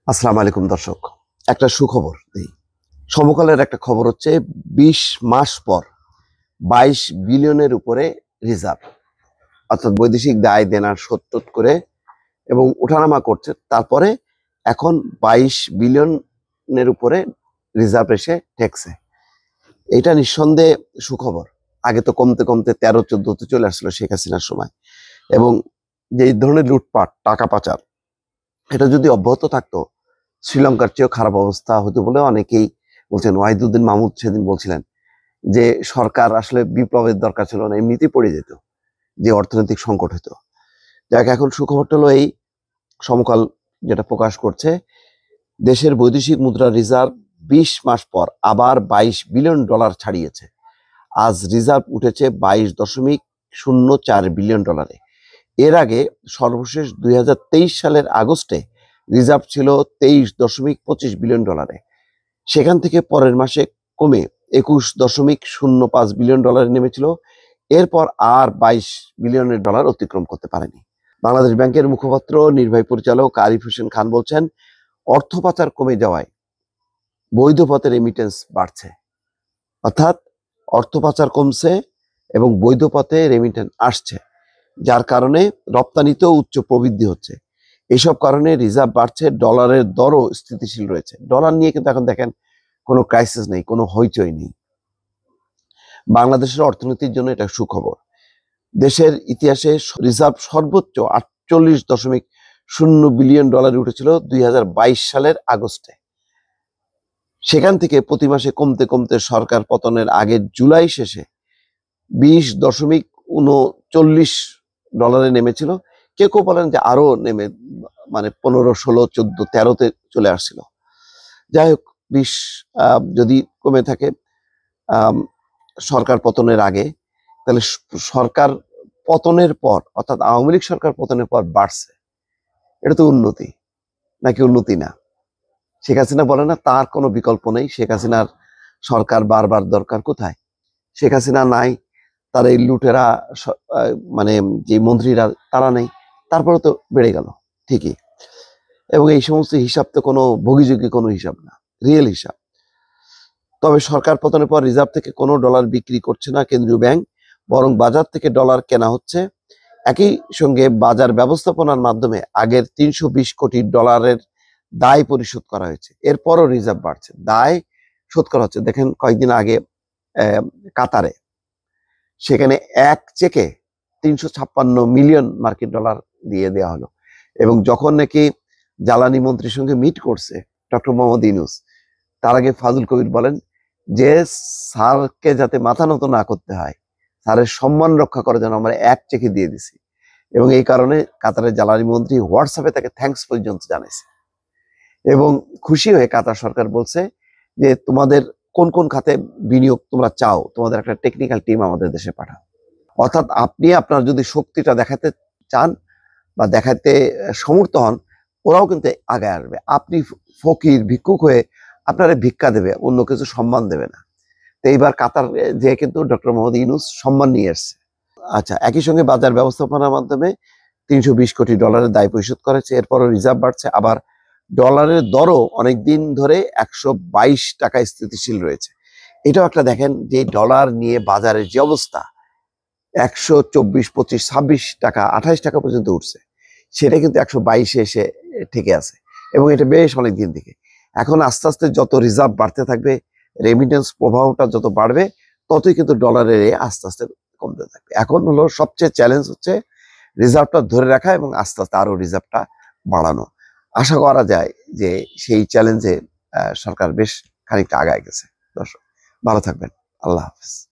আসসালামু আলাইকুম দর্শক, একটা সুখবর দেই। সমকালের একটা খবর হচ্ছে ২০ মাস পর ২২ বিলিয়নের উপরে রিজার্ভ, অর্থাৎ বৈদেশিক দায় দেনার শোধ টোধ করে এবং ওঠানামা করছে। তারপরে এখন ২২ বিলিয়নের উপরে রিজার্ভ এসে ঠেকছে। এটা নিঃসন্দেহে সুখবর। আগে তো কমতে কমতে ১৩-১৪তে চলে আসছিল শেখ হাসিনার সময়। এবং যে এই ধরনের লুটপাট, টাকা পাচার, এটা যদি অব্যাহত থাকতো শ্রীলঙ্কার চেয়েও খারাপ অবস্থা হতো বলে অনেকেই বলছেন। ওয়াহিদুদ্দিন মাহমুদ সেদিন বলছিলেন যে সরকার আসলে বিপ্লবের দরকার ছিল না, এমনিতেই পড়ে যেত, যে অর্থনৈতিক সংকট হতো। যাক, এখন সুখবরটা হলো এই, সমকাল যেটা প্রকাশ করছে, দেশের বৈদেশিক মুদ্রা রিজার্ভ ২০ মাস পর আবার $২২ বিলিয়ন ছাড়িয়েছে। আজ রিজার্ভ উঠেছে $২২.04 বিলিয়ন। এর আগে সর্বশেষ ২০২৩ সালের আগস্টে রিজার্ভ ছিল $২৩.25 বিলিয়ন। সেখান থেকে পরের মাসে কমে $২১.05 বিলিয়ন নেমেছিল। এরপর আর $22 বিলিয়ন অতিক্রম করতে পারেনি। বাংলাদেশ ব্যাংকের মুখপাত্র নির্বাহী পরিচালক আরিফ হোসেন খান বলছেন, অর্থ পাচার কমে যাওয়ায় বৈধ পথে রেমিটেন্স বাড়ছে। অর্থাৎ অর্থ পাচার কমছে এবং বৈধ পথে রেমিটেন্স আসছে, যার কারণে রপ্তানিতেও উচ্চ প্রবৃদ্ধি হচ্ছে। এইসব কারণে রিজার্ভ বাড়ছে, ডলারের দরও স্থিতিশীল রয়েছে। ডলার নিয়ে কিন্তু এখন দেখেন কোনো ক্রাইসিস নেই, কোনো হইচই নেই। বাংলাদেশের অর্থনীতির জন্য এটা সুখবর। দেশের ইতিহাসে রিজার্ভ সর্বোচ্চ $48.0 বিলিয়ন উঠেছিল ২০২২ সালের আগস্টে। সেখান থেকে প্রতি মাসে কমতে কমতে সরকার পতনের আগের জুলাই শেষে $20.39 নেমেছিল। কেউ কেউ বলেন যে আরো নেমে, মানে 15, 16, 14, 13-তে চলে আসছিল। যাই হোক, 20 যদি কমে থাকে সরকার পতনের আগে, তাহলে সরকার পতনের পর, অর্থাৎ আওয়ামী লীগ সরকার পতনের পর বাড়ছে। এটা তো উন্নতি নাকি উন্নতি না? শেখ হাসিনা বলে না তার কোনো বিকল্প নেই, শেখ হাসিনার সরকার বারবার দরকার। কোথায়? শেখ হাসিনা নাই, তার এই লুটেরা মানে যে মন্ত্রীরা তারা নেই, তারপরে তো বেড়ে গেল ঠিকই। এবং এই সমস্ত হিসাব তো কোনো বগিযোগী কোনো হিসাব না, রিয়েল হিসাব। তবে সরকার পতনের পর রিজার্ভ থেকে কোনো ডলার বিক্রি করছে না কেন্দ্রীয় ব্যাংক, বরং বাজার থেকে ডলার কেনা হচ্ছে। একই সঙ্গে বাজার ব্যবস্থাপনার মাধ্যমে আগের $320 কোটি দায় পরিশোধ করা হয়েছে। এরপরও রিজার্ভ বাড়ছে, দায় শোধ করা হচ্ছে। দেখেন কয়েকদিন আগে কাতারে, সেখানে এক চেকে $356 মিলিয়ন দিয়ে দেওয়া হলো। এবং যখন নাকি জ্বালানি মন্ত্রীর সঙ্গে মিট করছে ডক্টর মোহাম্মদ ইউনূস, তার আগে ফাজুল কবির বলেন যে স্যারকে যাতে মাথা নত না করতে হয়, স্যারের সম্মান রক্ষা করার জন্য আমরা এক চেকে দিয়ে দিছি। এবং এই কারণে কাতারের জ্বালানি মন্ত্রী হোয়াটসঅ্যাপে তাকে থ্যাঙ্কস পর্যন্ত জানাইছে। এবং খুশি হয়ে কাতার সরকার বলছে যে তোমাদের কোন কোন খাতে বিনিয়োগ তোমরা চাও, তোমাদের একটা টেকনিক্যাল টিম আমাদের দেশে পাঠাও। অর্থাৎ আপনি আপনার যদি শক্তিটা দেখাতে চান বা দেখাতে সমর্থ হন, ওরাও কিন্তু আগে আসবে। আপনি ফকির ভিক্ষুক হয়ে আপনারা ভিক্ষা দেবে, অন্য কিছু সম্মান দেবে না। তো এইবার কাতার যে কিন্তু ডক্টর মোহাম্মদ ইউনূস সম্মান নিয়ে এসছে। আচ্ছা, একই সঙ্গে বাজার ব্যবস্থাপনার মাধ্যমে $320 কোটি দায় পরিশোধ করেছে। এরপরও রিজার্ভ বাড়ছে। আবার ডলারের দরও অনেকদিন ধরে 122 টাকায় স্থিতিশীল রয়েছে। এটাও একটা দেখেন যে ডলার নিয়ে বাজারের যে অবস্থা, 124, 25, 26 টাকা, 28 টাকা পর্যন্ত উঠছে, সেটা কিন্তু 122-এ এসে ঠেকে আছে। এবং এটা বেশ অনেকদিন থেকে। এখন আস্তে আস্তে যত রিজার্ভ বাড়তে থাকবে, রেমিটেন্স প্রবাহটা যত বাড়বে, ততই কিন্তু ডলারের আস্তে আস্তে কমতে থাকবে। এখন হলো সবচেয়ে চ্যালেঞ্জ হচ্ছে রিজার্ভটা ধরে রাখা এবং আস্তে আস্তে আরো রিজার্ভটা বাড়ানো। আশা করা যায় যে সেই চ্যালেঞ্জে সরকার বেশ খানিকটা আগায় গেছে। দর্শক ভালো থাকবেন, আল্লাহ হাফেজ।